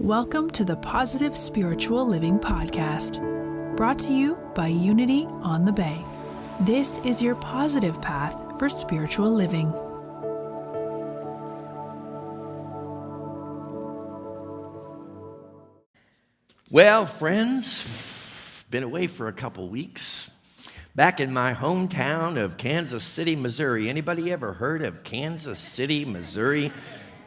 Welcome to the Positive Spiritual Living Podcast, brought to you by Unity on the Bay. This is your positive path for spiritual living. Well, friends, been away for a couple weeks. Back in my hometown of Kansas City, Missouri. Anybody ever heard of Kansas City, Missouri?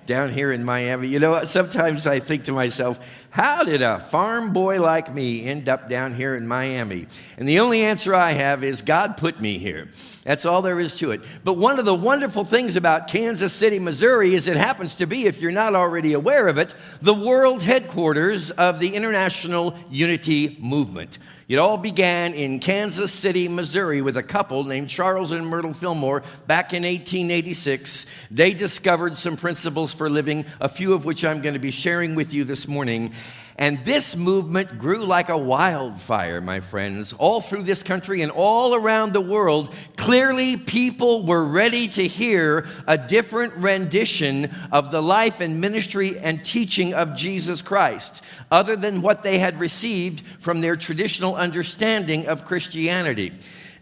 Down here in Miami. You know, sometimes I think to myself, how did a farm boy like me end up down here in Miami? And the only answer I have is God put me here. That's all there is to it. But one of the wonderful things about Kansas City, Missouri is it happens to be, if you're not already aware of it, the world headquarters of the International Unity Movement. It all began in Kansas City, Missouri with a couple named Charles and Myrtle Fillmore back in 1886. They discovered some principles for living, a few of which I'm going to be sharing with you this morning. And this movement grew like a wildfire, my friends, all through this country and all around the world. Clearly, people were ready to hear a different rendition of the life and ministry and teaching of Jesus Christ, other than what they had received from their traditional understanding of Christianity.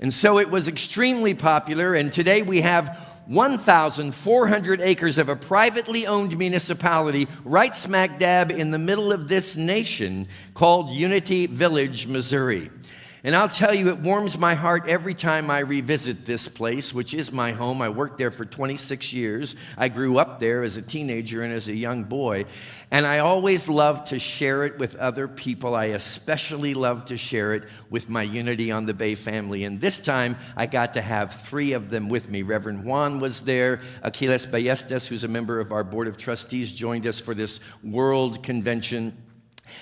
And so it was extremely popular, and today we have 1,400 acres of a privately owned municipality right smack dab in the middle of this nation called Unity Village, Missouri. And I'll tell you, it warms my heart every time I revisit this place, which is my home. I worked there for 26 years. I grew up there as a teenager and as a young boy. And I always love to share it with other people. I especially love to share it with my Unity on the Bay family. And this time, I got to have three of them with me. Reverend Juan was there. Aquiles Ballestas, who's a member of our Board of Trustees, joined us for this World Convention.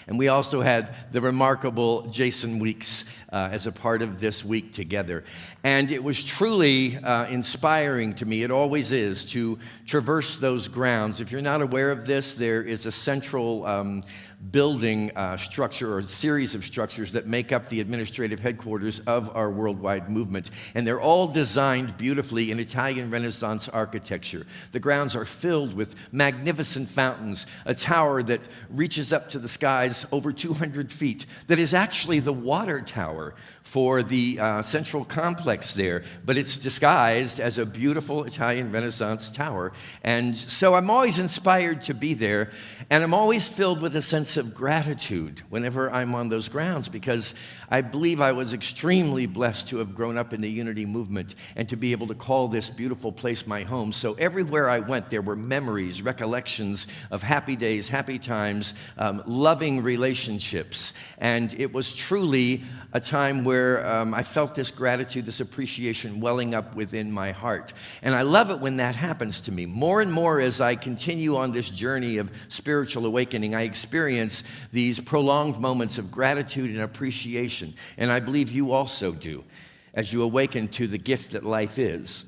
And we also had the remarkable Jason Weeks as a part of this week together. And it was truly inspiring to me, it always is, to traverse those grounds. If you're not aware of this, there is a central building structure or series of structures that make up the administrative headquarters of our worldwide movement. And they're all designed beautifully in Italian Renaissance architecture. The grounds are filled with magnificent fountains, a tower that reaches up to the skies over 200 feet, that is actually the water tower for the central complex there, but it's disguised as a beautiful Italian Renaissance tower. And so I'm always inspired to be there, and I'm always filled with a sense of gratitude whenever I'm on those grounds, because I believe I was extremely blessed to have grown up in the Unity movement and to be able to call this beautiful place my home. So everywhere I went, there were memories, recollections of happy days, happy times, loving relationships. And it was truly a time where I felt this gratitude, this appreciation welling up within my heart. And I love it when that happens to me. More and more as I continue on this journey of spiritual awakening, I experience these prolonged moments of gratitude and appreciation. And I believe you also do as you awaken to the gift that life is.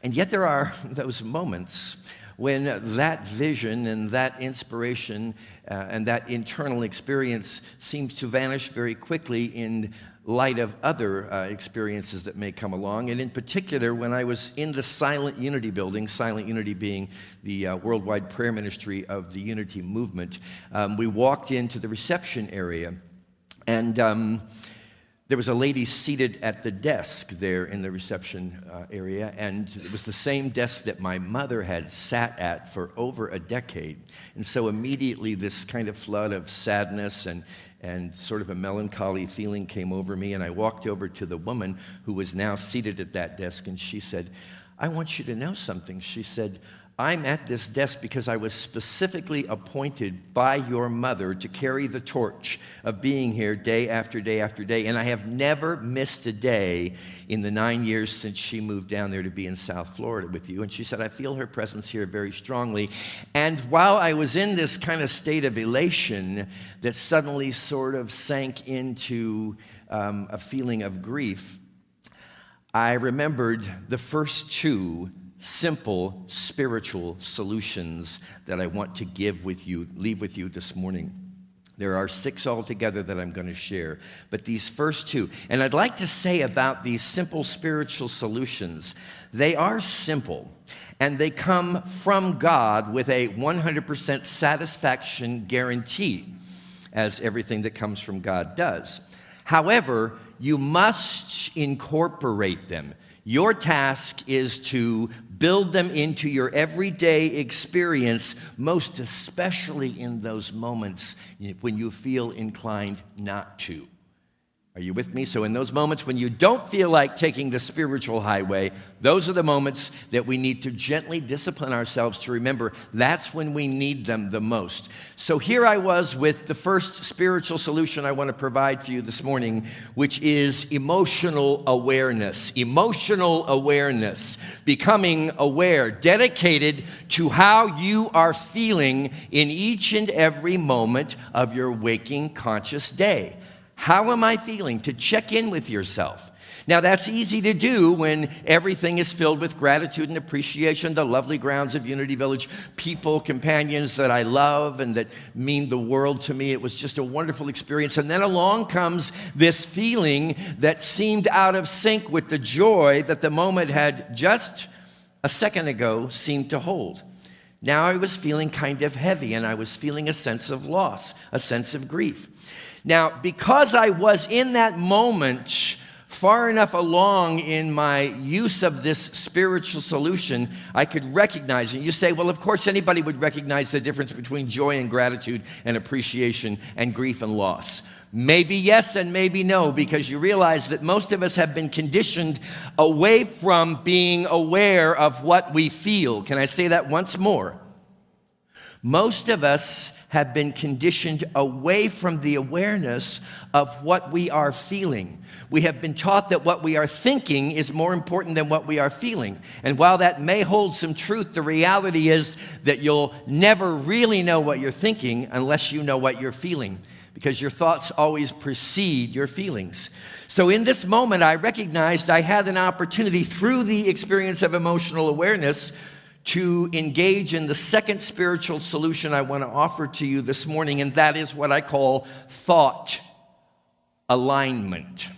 And yet there are those moments when that vision and that inspiration and that internal experience seems to vanish very quickly in light of other experiences that may come along. And in particular, when I was in the Silent Unity building, Silent Unity being the worldwide prayer ministry of the Unity movement, we walked into the reception area, and there was a lady seated at the desk there in the reception area, and it was the same desk that my mother had sat at for over a decade. And so immediately this kind of flood of sadness and sort of a melancholy feeling came over me, and I walked over to the woman who was now seated at that desk, and she said, "I want you to know something." She said, "I'm at this desk because I was specifically appointed by your mother to carry the torch of being here day after day after day, and I have never missed a day in the 9 years since she moved down there to be in South Florida with you." And she said, "I feel her presence here very strongly." And while I was in this kind of state of elation that suddenly sort of sank into a feeling of grief, I remembered the first two simple spiritual solutions that I want to leave with you this morning. There are 6 altogether that I'm going to share, but these first 2, and I'd like to say about these simple spiritual solutions, they are simple, and they come from God with a 100% satisfaction guarantee, as everything that comes from God does. However, you must incorporate them. Your task is to build them into your everyday experience, most especially in those moments when you feel inclined not to. Are you with me? So in those moments when you don't feel like taking the spiritual highway, those are the moments that we need to gently discipline ourselves to remember that's when we need them the most. So here I was with the first spiritual solution I want to provide for you this morning, which is emotional awareness. Emotional awareness, becoming aware, dedicated to how you are feeling in each and every moment of your waking conscious day. How am I feeling? To check in with yourself. Now, that's easy to do when everything is filled with gratitude and appreciation, the lovely grounds of Unity Village, people, companions that I love and that mean the world to me. It was just a wonderful experience. And then along comes this feeling that seemed out of sync with the joy that the moment had just a second ago seemed to hold. Now I was feeling kind of heavy, and I was feeling a sense of loss, a sense of grief. Now, because I was in that moment far enough along in my use of this spiritual solution, I could recognize it. You say, well, of course anybody would recognize the difference between joy and gratitude and appreciation and grief and loss. Maybe yes and maybe no, because you realize that most of us have been conditioned away from being aware of what we feel. Can I say that once more? Most of us have been conditioned away from the awareness of what we are feeling. We have been taught that what we are thinking is more important than what we are feeling. And while that may hold some truth, the reality is that you'll never really know what you're thinking unless you know what you're feeling, because your thoughts always precede your feelings. So in this moment, I recognized I had an opportunity through the experience of emotional awareness to engage in the second spiritual solution I want to offer to you this morning, and that is what I call thought alignment.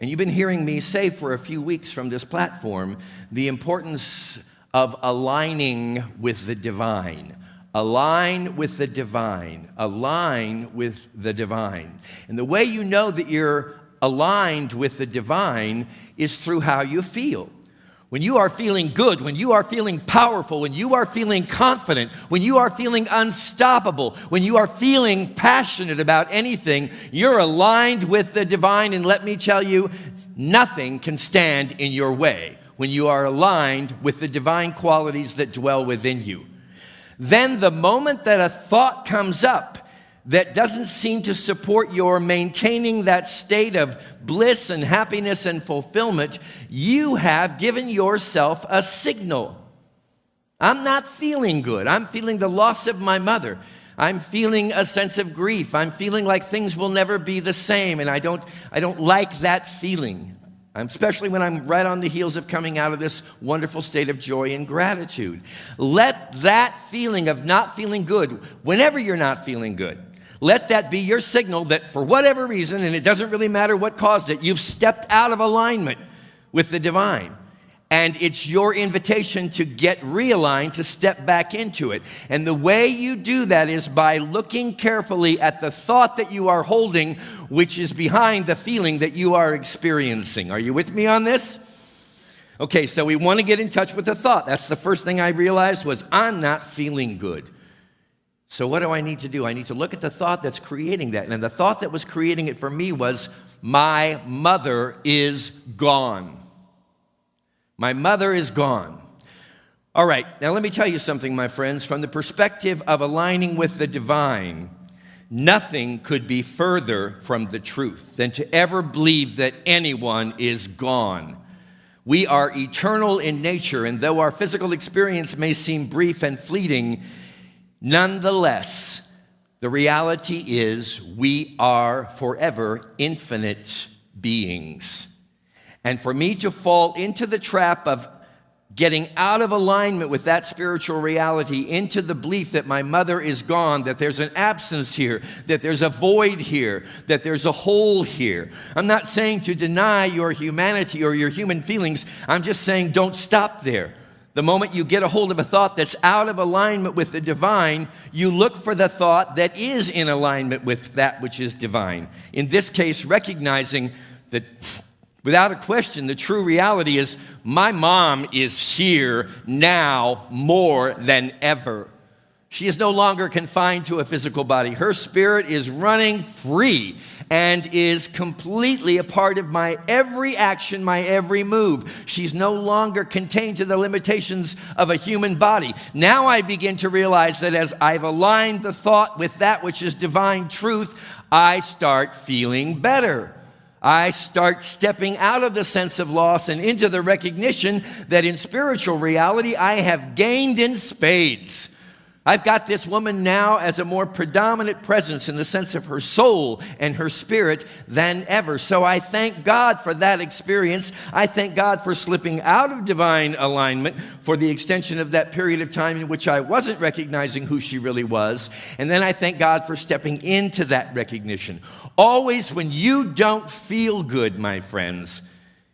And you've been hearing me say for a few weeks from this platform the importance of aligning with the divine. Align with the divine. Align with the divine. And the way you know that you're aligned with the divine is through how you feel. When you are feeling good, when you are feeling powerful, when you are feeling confident, when you are feeling unstoppable, when you are feeling passionate about anything, you're aligned with the divine. And let me tell you, nothing can stand in your way when you are aligned with the divine qualities that dwell within you. Then the moment that a thought comes up that doesn't seem to support your maintaining that state of bliss and happiness and fulfillment, you have given yourself a signal. I'm not feeling good. I'm feeling the loss of my mother. I'm feeling a sense of grief. I'm feeling like things will never be the same, and I don't like that feeling. Especially when I'm right on the heels of coming out of this wonderful state of joy and gratitude. Let that feeling of not feeling good, whenever you're not feeling good, let that be your signal that for whatever reason, and it doesn't really matter what caused it, you've stepped out of alignment with the divine. And it's your invitation to get realigned, to step back into it. And the way you do that is by looking carefully at the thought that you are holding, which is behind the feeling that you are experiencing. Are you with me on this? Okay, so we want to get in touch with the thought. That's the first thing I realized was I'm not feeling good. So what do I need to do? I need to look at the thought that's creating that. And the thought that was creating it for me was, my mother is gone. My mother is gone. All right, now let me tell you something, my friends. From the perspective of aligning with the divine, nothing could be further from the truth than to ever believe that anyone is gone. We are eternal in nature, and though our physical experience may seem brief and fleeting, nonetheless, the reality is we are forever infinite beings. And for me to fall into the trap of getting out of alignment with that spiritual reality into the belief that my mother is gone, that there's an absence here, that there's a void here, that there's a hole here. I'm not saying to deny your humanity or your human feelings. I'm just saying don't stop there. The moment you get a hold of a thought that's out of alignment with the divine, you look for the thought that is in alignment with that which is divine. In this case, recognizing that without a question, the true reality is my mom is here now more than ever. She is no longer confined to a physical body. Her spirit is running free and is completely a part of my every action, my every move. She's no longer contained to the limitations of a human body. Now I begin to realize that as I've aligned the thought with that which is divine truth, I start feeling better. I start stepping out of the sense of loss and into the recognition that in spiritual reality, I have gained in spades. I've got this woman now as a more predominant presence in the sense of her soul and her spirit than ever. So I thank God for that experience. I thank God for slipping out of divine alignment for the extension of that period of time in which I wasn't recognizing who she really was. And then I thank God for stepping into that recognition. Always when you don't feel good, my friends,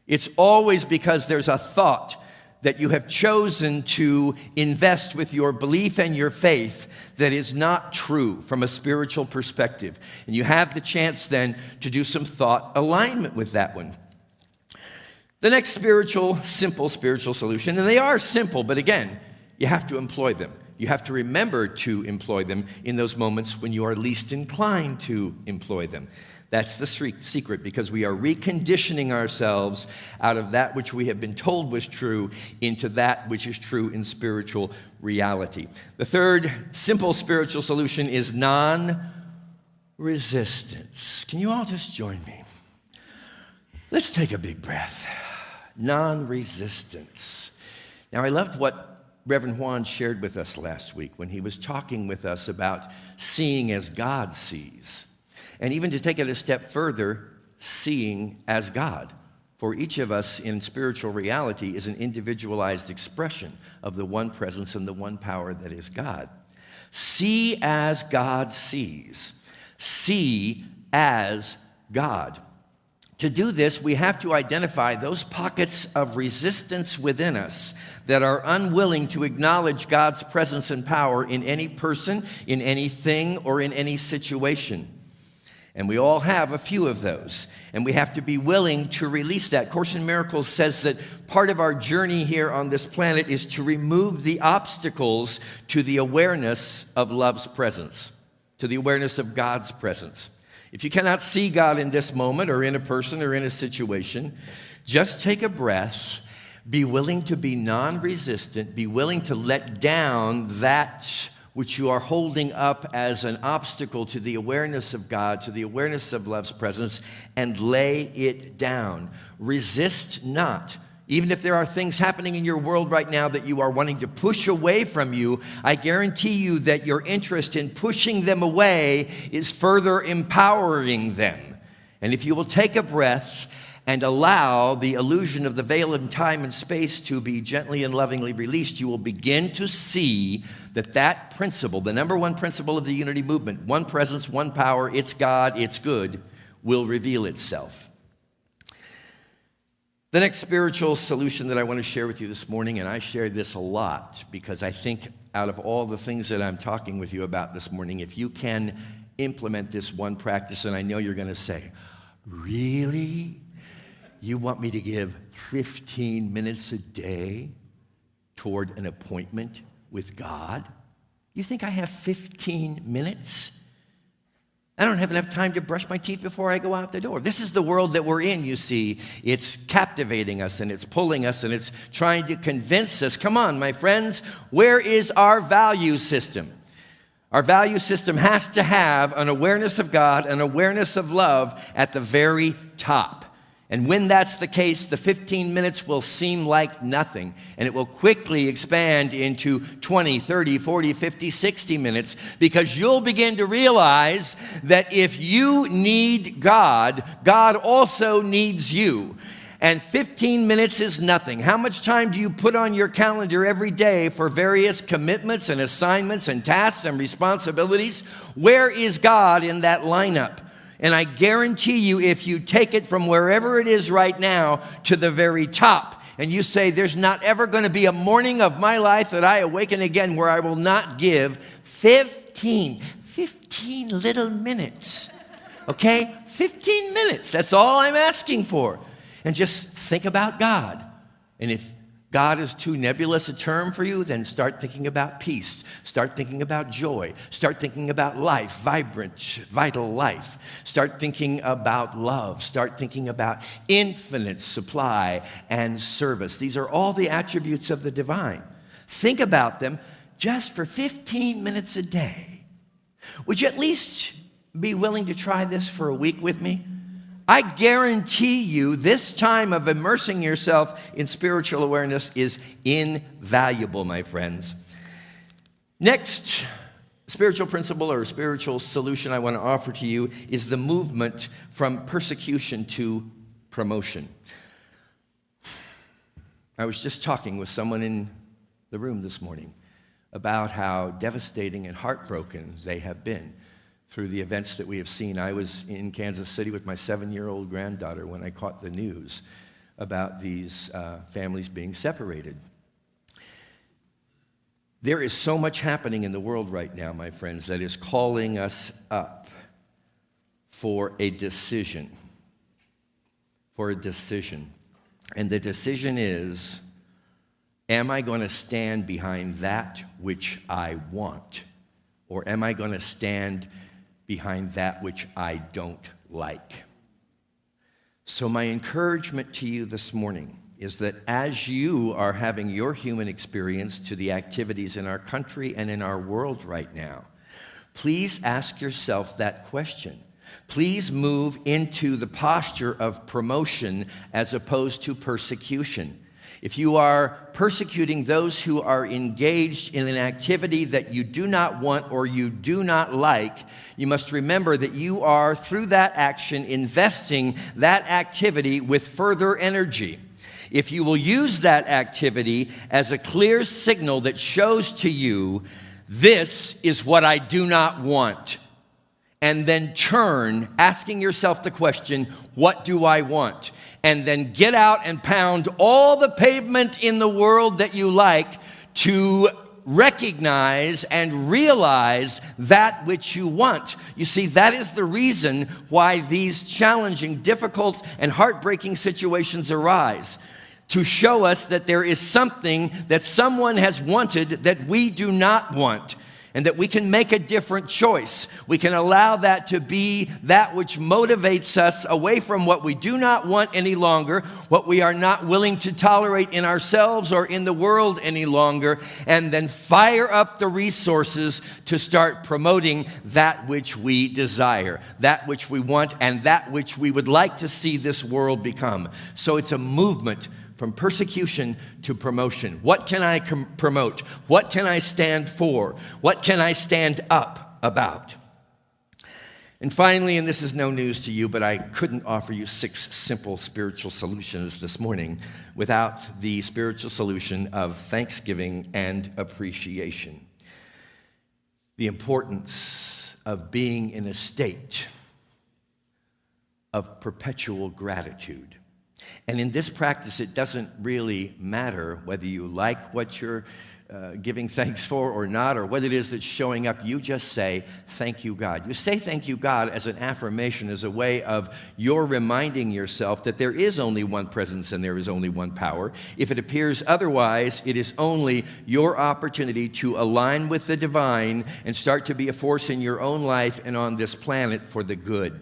it's always because there's a thought that you have chosen to invest with your belief and your faith that is not true from a spiritual perspective. And you have the chance then to do some thought alignment with that one. The next simple spiritual solution, and they are simple, but again, you have to employ them. You have to remember to employ them in those moments when you are least inclined to employ them. That's the secret, because we are reconditioning ourselves out of that which we have been told was true into that which is true in spiritual reality. The third simple spiritual solution is non-resistance. Can you all just join me? Let's take a big breath. Non-resistance. Now, I loved what Reverend Juan shared with us last week when he was talking with us about seeing as God sees. And even to take it a step further, seeing as God. For each of us in spiritual reality is an individualized expression of the one presence and the one power that is God. See as God sees. See as God. To do this, we have to identify those pockets of resistance within us that are unwilling to acknowledge God's presence and power in any person, in anything, or in any situation. And we all have a few of those. And we have to be willing to release that. Course in Miracles says that part of our journey here on this planet is to remove the obstacles to the awareness of love's presence, to the awareness of God's presence. If you cannot see God in this moment or in a person or in a situation, just take a breath, be willing to be non-resistant, be willing to let down that which you are holding up as an obstacle to the awareness of God, to the awareness of love's presence, and lay it down. Resist not. Even if there are things happening in your world right now that you are wanting to push away from you, I guarantee you that your interest in pushing them away is further empowering them. And if you will take a breath and allow the illusion of the veil of time and space to be gently and lovingly released, you will begin to see that that principle, the number one principle of the unity movement, one presence, one power, it's God, it's good, will reveal itself. The next spiritual solution that I want to share with you this morning, and I share this a lot because I think out of all the things that I'm talking with you about this morning, if you can implement this one practice, and I know you're going to say, really? You want me to give 15 minutes a day toward an appointment with God? You think I have 15 minutes? I don't have enough time to brush my teeth before I go out the door. This is the world that we're in, you see. It's captivating us, and it's pulling us, and it's trying to convince us. Come on, my friends, where is our value system? Our value system has to have an awareness of God, an awareness of love at the very top. And when that's the case, the 15 minutes will seem like nothing. And it will quickly expand into 20, 30, 40, 50, 60 minutes, because you'll begin to realize that if you need God, God also needs you. And 15 minutes is nothing. How much time do you put on your calendar every day for various commitments and assignments and tasks and responsibilities? Where is God in that lineup? And I guarantee you, if you take it from wherever it is right now to the very top, and you say, there's not ever going to be a morning of my life that I awaken again where I will not give 15 little minutes. Okay? 15 minutes. That's all I'm asking for. And just think about God. And if God is too nebulous a term for you, then start thinking about peace. Start thinking about joy. Start thinking about life, vibrant, vital life. Start thinking about love. Start thinking about infinite supply and service. These are all the attributes of the divine. Think about them just for 15 minutes a day. Would you at least be willing to try this for a week with me? I guarantee you this time of immersing yourself in spiritual awareness is invaluable, my friends. Next spiritual principle or spiritual solution I want to offer to you is the movement from persecution to promotion. I was just talking with someone in the room this morning about how devastating and heartbroken they have been through the events that we have seen. I was in Kansas City with my 7-year-old granddaughter when I caught the news about these families being separated. There is so much happening in the world right now, my friends, that is calling us up for a decision. For a decision. And the decision is, am I going to stand behind that which I want? Or am I going to stand behind that which I don't like? So my encouragement to you this morning is that as you are having your human experience to the activities in our country and in our world right now, please ask yourself that question. Please move into the posture of promotion as opposed to persecution. If you are persecuting those who are engaged in an activity that you do not want or you do not like, you must remember that you are, through that action, investing that activity with further energy. If you will use that activity as a clear signal that shows to you, this is what I do not want, and then turn, asking yourself the question, what do I want? And then get out and pound all the pavement in the world that you like to recognize and realize that which you want. You see, that is the reason why these challenging, difficult, and heartbreaking situations arise. To show us that there is something that someone has wanted that we do not want, and that we can make a different choice. We can allow that to be that which motivates us away from what we do not want any longer, what we are not willing to tolerate in ourselves or in the world any longer, and then fire up the resources to start promoting that which we desire, that which we want, and that which we would like to see this world become. So it's a movement from persecution to promotion. What can I promote? What can I stand for? What can I stand up about? And finally, and this is no news to you, but I couldn't offer you 6 simple spiritual solutions this morning without the spiritual solution of thanksgiving and appreciation. The importance of being in a state of perpetual gratitude. And in this practice, it doesn't really matter whether you like what you're giving thanks for or not, or what it is that's showing up. You just say, thank you, God. You say thank you, God, as an affirmation, as a way of you're reminding yourself that there is only one presence and there is only one power. If it appears otherwise, it is only your opportunity to align with the divine and start to be a force in your own life and on this planet for the good.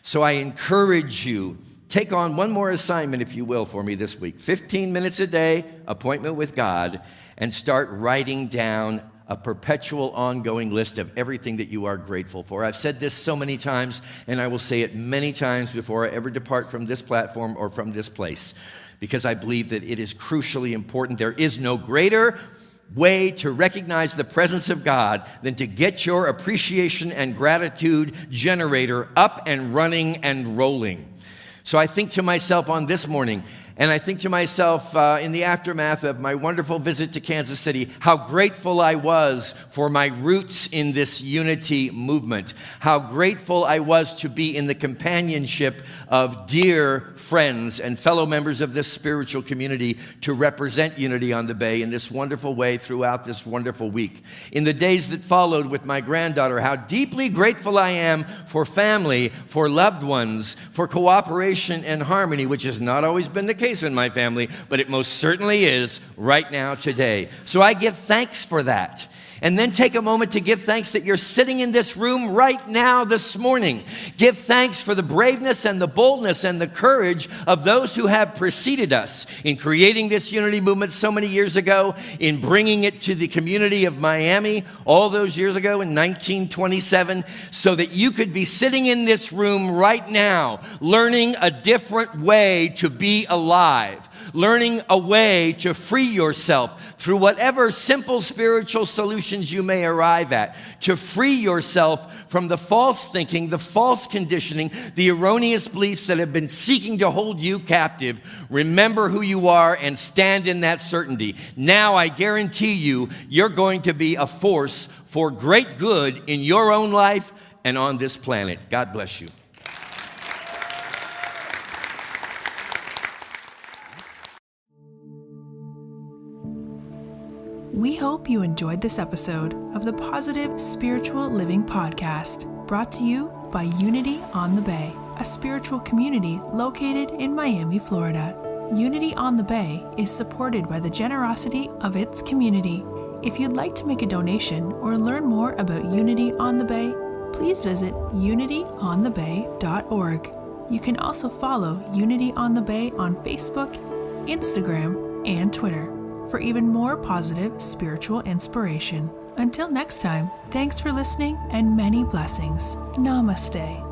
So I encourage you, take on one more assignment, if you will, for me this week. 15 minutes a day, appointment with God, and start writing down a perpetual, ongoing list of everything that you are grateful for. I've said this so many times, and I will say it many times before I ever depart from this platform or from this place, because I believe that it is crucially important. There is no greater way to recognize the presence of God than to get your appreciation and gratitude generator up and running and rolling. So I think to myself on this morning, and I think to myself in the aftermath of my wonderful visit to Kansas City, how grateful I was for my roots in this unity movement, how grateful I was to be in the companionship of dear friends and fellow members of this spiritual community to represent Unity on the Bay in this wonderful way throughout this wonderful week. In the days that followed with my granddaughter, how deeply grateful I am for family, for loved ones, for cooperation and harmony, which has not always been the case in my family, but it most certainly is right now today. So I give thanks for that. And then take a moment to give thanks that you're sitting in this room right now this morning. Give thanks for the braveness and the boldness and the courage of those who have preceded us in creating this unity movement so many years ago, in bringing it to the community of Miami all those years ago in 1927, so that you could be sitting in this room right now, learning a different way to be alive, learning a way to free yourself through whatever simple spiritual solutions you may arrive at, to free yourself from the false thinking, the false conditioning, the erroneous beliefs that have been seeking to hold you captive. Remember who you are and stand in that certainty. Now I guarantee you, you're going to be a force for great good in your own life and on this planet. God bless you. We hope you enjoyed this episode of the Positive Spiritual Living Podcast, brought to you by Unity on the Bay, a spiritual community located in Miami, Florida. Unity on the Bay is supported by the generosity of its community. If you'd like to make a donation or learn more about Unity on the Bay, please visit unityonthebay.org. You can also follow Unity on the Bay on Facebook, Instagram, and Twitter for even more positive spiritual inspiration. Until next time, thanks for listening and many blessings. Namaste.